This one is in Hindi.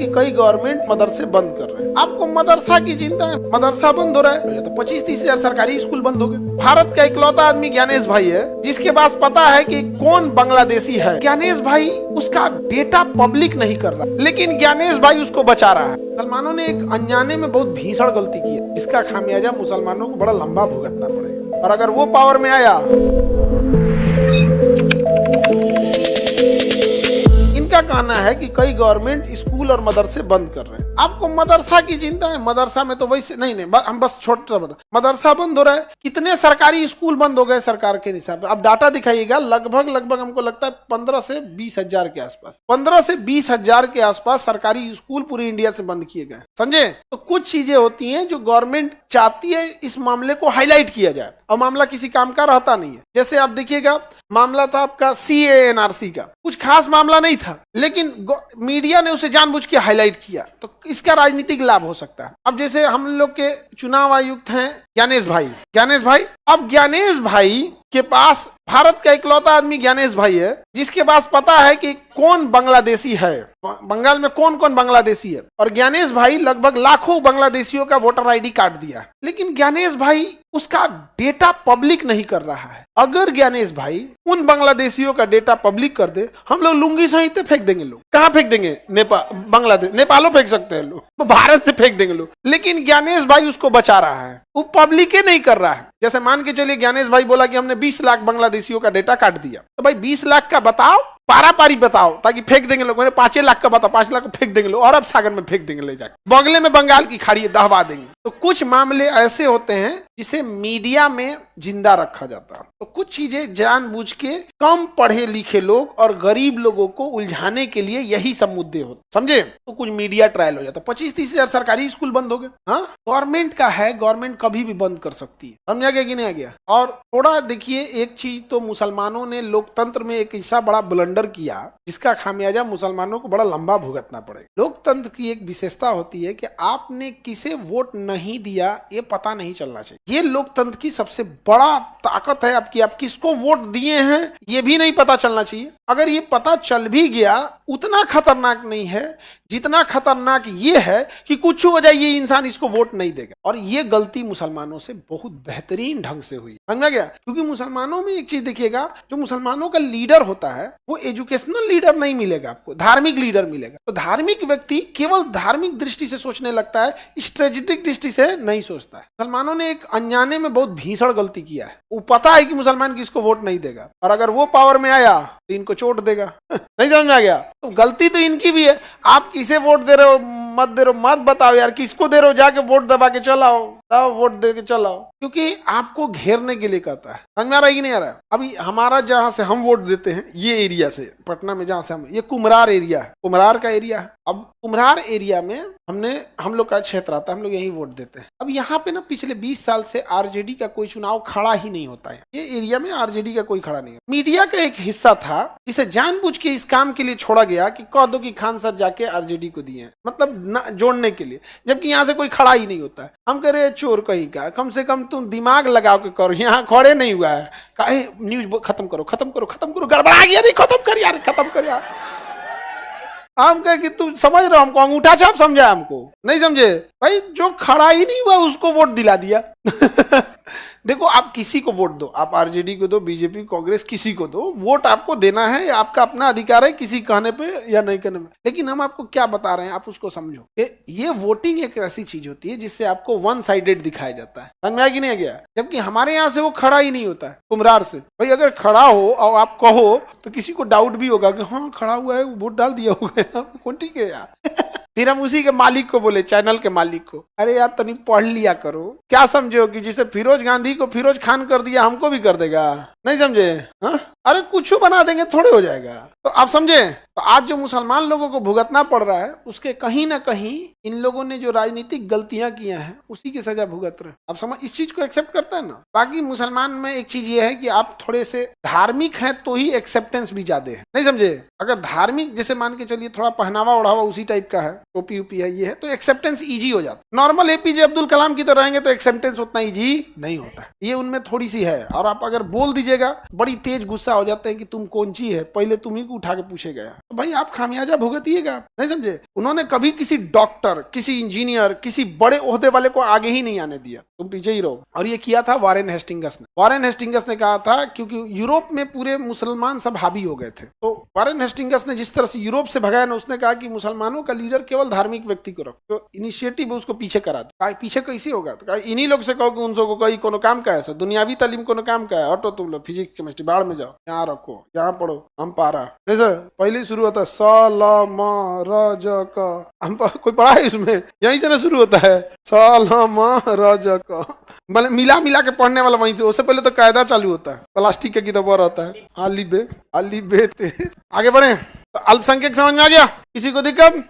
कि कई गवर्नमेंट मदरसे बंद कर रहे हैं। आपको मदरसा की चिंता है? मदरसा बंद हो रहा है तो 25-30 हजार सरकारी स्कूल बंद हो गए। भारत का इकलौता आदमी ज्ञानेश भाई है जिसके पास पता है कि कौन बांग्लादेशी है। ज्ञानेश भाई उसका डेटा पब्लिक नहीं कर रहा, लेकिन ज्ञानेश भाई उसको बचा रहा है। मुसलमानों ने एक अनजाने में बहुत भीषण गलती की है, जिसका खामियाजा मुसलमानों को बड़ा लंबा भुगतना पड़ेगा। और अगर वो पावर में आया, इनका कहना है कि कई गवर्नमेंट स्कूल और मदरसे बंद कर रहे हैं। आपको मदरसा की चिंता है? मदरसा में तो वैसे नहीं हम बस छोटा मदरसा बंद हो रहा है। कितने सरकारी स्कूल बंद हो गए सरकार के हिसाब से? अब डाटा दिखाइएगा। लगभग हमको लगता है 15 से 20 हजार के आसपास, 15 से 20 हजार के आसपास सरकारी स्कूल पूरी इंडिया से बंद किए गए। समझे? तो कुछ चीजें होती हैं जो गवर्नमेंट चाहती है इस मामले को हाईलाइट किया जाए, और मामला किसी काम का रहता नहीं है। जैसे आप देखिएगा, मामला था आपका CAA-NRC का, कुछ खास मामला नहीं था, लेकिन मीडिया ने उसे जानबूझ के हाईलाइट किया, तो इसका राजनीतिक लाभ हो सकता है। अब जैसे हम लोग के चुनाव आयुक्त हैं ज्ञानेश भाई, अब ज्ञानेश भाई के पास, भारत का इकलौता आदमी ज्ञानेश भाई है जिसके पास पता है कि कौन बांग्लादेशी है, बंगाल में कौन कौन बांग्लादेशी है। और ज्ञानेश भाई लगभग लाखों बांग्लादेशियों का वोटर ID काट दिया, लेकिन ज्ञानेश भाई उसका डेटा पब्लिक नहीं कर रहा है। अगर ज्ञानेश भाई उन बांग्लादेशियों का डेटा पब्लिक कर दे, हम लोग लुंगी सहित फेंक देंगे। लोग कहाँ फेंक देंगे? बांग्लादेश, नेपालो फेंक सकते हैं लोग, भारत से फेंक देंगे लोग, लेकिन ज्ञानेश भाई उसको बचा रहा है, वो पब्लिक ही नहीं कर रहा है। जैसे मान के चलिए ज्ञानेश भाई बोला कि हमने 20 लाख बांग्लादेशियों का डेटा काट दिया, तो भाई 20 लाख का बताओ, पारी बताओ, ताकि फेंक देंगे लोग। मैंने 5 लाख का बताओ, 5 लाख को फेंक देंगे लोग, अरब सागर में फेंक देंगे ले जाकर, बगले में बंगाल की खाड़ी दहवा देंगे। तो कुछ मामले ऐसे होते हैं जिसे मीडिया में जिंदा रखा जाता है। तो कुछ चीजें जानबूझ के कम पढ़े लिखे लोग और गरीब लोगों को उलझाने के लिए यही सब मुद्दे होते, समझे? तो कुछ मीडिया ट्रायल हो जाता। 25-30 हजार सरकारी स्कूल बंद हो गए। हाँ, गवर्नमेंट का है, गवर्नमेंट कभी भी बंद कर सकती है। समझा गया कि नहीं आ गया? और थोड़ा देखिए, एक चीज तो मुसलमानों ने लोकतंत्र में एक ऐसा बड़ा ब्लंडर किया जिसका खामियाजा मुसलमानों को बड़ा लंबा भुगतना पड़ेगा। लोकतंत्र की एक विशेषता होती है कि आपने किसे वोट नहीं दिया ये पता नहीं चलना चाहिए। ये लोकतंत्र की सबसे बड़ा ताकत है आपकी, आप किसको वोट दिए हैं ये भी नहीं पता चलना चाहिए। अगर ये पता चल भी गया, उतना खतरनाक नहीं है जितना खतरनाक ये है कि कुछ वजह ये इंसान इसको वोट नहीं देगा। और ये गलती मुसलमानों से बहुत बेहतरीन ढंग से हुई, समझा गया? क्योंकि मुसलमानों में एक चीज देखिएगा, जो मुसलमानों का लीडर होता है वो एजुकेशनल लीडर नहीं मिलेगा आपको, धार्मिक लीडर मिलेगा। तो धार्मिक व्यक्ति केवल धार्मिक दृष्टि से सोचने लगता है, स्ट्रेटेजिक दृष्टि से नहीं सोचता है। मुसलमानों ने एक अनजाने में बहुत भीषण गलती किया है। वो पता है कि मुसलमान किसको वोट नहीं देगा, और अगर वो पावर में आया तो इनको चोट देगा। नहीं समझ आ गया? तो गलती तो इनकी भी है। आप किसे वोट दे रहे हो, मत दे रहे हो, मत बताओ यार किसको दे रहे हो, जाके वोट दबा के चलाओ, वोट दे के चलाओ, क्योंकि आपको घेरने के लिए कहता है। समझ में आ रहा है कि नहीं आ रहा है? अभी हमारा जहां से हम वोट देते हैं, ये एरिया से, पटना में जहां से हम, ये कुम्हरार एरिया है, कुम्हरार का एरिया है। अब कुम्हरार एरिया में हम लोग का क्षेत्र आता है, हम लोग यही वोट देते हैं। अब यहाँ पे ना पिछले 20 साल से RJD का कोई चुनाव खड़ा ही नहीं होता है। ये एरिया में RJD का कोई खड़ा नहीं है। मीडिया का एक हिस्सा था जिसे जानबूझ के इस काम के लिए छोड़ा गया कि कह दो कि खान सर जाके RJD को दिए हैं, मतलब जोड़ने के लिए, जबकि यहाँ से कोई खड़ा ही नहीं होता है। हम कह रहे चोर कहीं का, कम से कम तुम दिमाग लगाओ के करो, यहाँ खड़े नहीं हुआ है। काहे न्यूज खत्म करो, गड़बड़ा गया, नहीं खत्म कर यार। हम कहे कि तुम समझ रहे हो हमको, अंगूठा छाप समझा हमको? नहीं समझे भाई, जो खड़ा ही नहीं हुआ उसको वोट दिला दिया। देखो, आप किसी को वोट दो, आप RJD को दो, BJP, कांग्रेस, किसी को दो, वोट आपको देना है, आपका अपना अधिकार है, किसी कहने पे या नहीं कहने पे। लेकिन हम आपको क्या बता रहे हैं, आप उसको समझो। ये वोटिंग एक ऐसी चीज होती है जिससे आपको वन साइडेड दिखाया जाता है। समझ में आया कि नहीं गया? जबकि हमारे यहाँ से वो खड़ा ही नहीं होता है, कुम्हरार से। भाई अगर खड़ा हो और आप कहो तो किसी को डाउट भी होगा कि हाँ खड़ा हुआ है, वोट डाल दिया होगा, कौन ठीक है यार। फिर हम उसी के मालिक को बोले, चैनल के मालिक को, अरे यार तनी पढ़ लिया करो। क्या समझे हो कि जिसे फिरोज गांधी को फिरोज खान कर दिया, हमको भी कर देगा? नहीं समझे? हाँ, अरे कुछ बना देंगे, थोड़े हो जाएगा। तो आप समझे? तो आज जो मुसलमान लोगों को भुगतना पड़ रहा है, उसके कहीं ना कहीं इन लोगों ने जो राजनीतिक गलतियां किया हैं उसी की सजा भुगत रहे। आप समझ, इस चीज को एक्सेप्ट करता है ना? बाकी मुसलमान में एक चीज ये है कि आप थोड़े से धार्मिक हैं तो ही एक्सेप्टेंस भी ज्यादा है। नहीं समझे? अगर धार्मिक, जैसे मान के चलिए थोड़ा पहनावा ओढ़ावा उसी टाइप का है, टोपी उपी है, ये है, तो एक्सेप्टेंस ईजी हो जाता। नॉर्मल APJ अब्दुल कलाम की तरह रहेंगे तो एक्सेप्टेंस उतना ईजी नहीं होता है। ये उनमें थोड़ी सी है। और आप अगर बोल दीजिए लीजिएगा, बड़ी तेज गुस्सा हो जाते हैं कि तुम कौन ची है, पहले तुम ही को उठा के पूछे गया। तो भाई आप खामियाजा भुगतिएगा, नहीं समझे। उन्होंने कभी किसी डॉक्टर, किसी इंजीनियर, किसी बड़े ओहदे वाले को आगे ही नहीं आने दिया, तुम पीछे ही रहो। और ये किया था वारेन हेस्टिंगस ने। वारेन हेस्टिंगस ने कहा था, क्योंकि यूरोप में पूरे मुसलमान सब हावी हो गए थे, तो वारेन हेस्टिंगस ने जिस तरह से यूरोप से भगाया ना, उसने कहा कि मुसलमानों का लीडर केवल धार्मिक व्यक्ति को रखो। तो इनिशिएटिव उसको पीछे करा दो। पीछे कैसे होगा, तो इन्हीं लोग से कहो कि उन को कोई कोनो काम का है, सो दुनियावी तालीम कोनो काम का है, हटो तुम लोग फिजिक्स केमिस्ट्री बाढ़ में जाओ, यहाँ रखो, यहाँ पढ़ो, हम पारा जैसे पहले शुरू होता है स ल म र ज क, हम कोई पढ़ा है इसमें, यहीं से ना शुरू होता है स ल म र ज क, मतलब मिला मिला के पढ़ने वाला वहीं से। उससे पहले तो कायदा चालू होता है, प्लास्टिक का किताब रहता है, आली बे ते। आगे बढ़े, तो अल्पसंख्यक समझ में आ गया, किसी को दिक्कत?